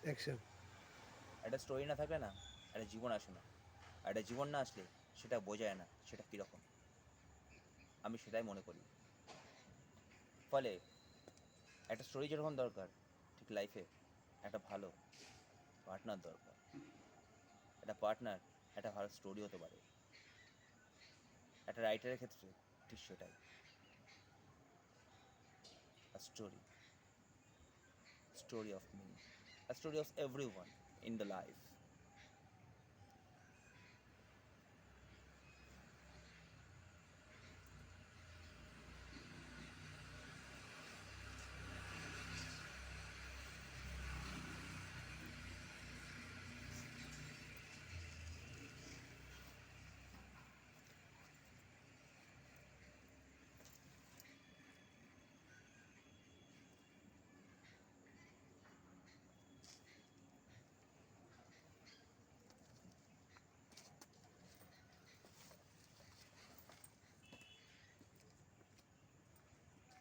Action. একটা story না থাকলে না একটা জীবন আসে না। আর একটা জীবন না আসলে সেটা বোঝায় না সেটা কীরকম। আমি সেটাই মনে করি। ফলে একটা স্টোরি যেরকম দরকার, ঠিক লাইফে একটা ভালো পার্টনার দরকার। একটা পার্টনার একটা ভালো স্টোরি হতে পারে। একটা রাইটারের ক্ষেত্রে ঠিক সেটাই। A story of me, a story of everyone in the life.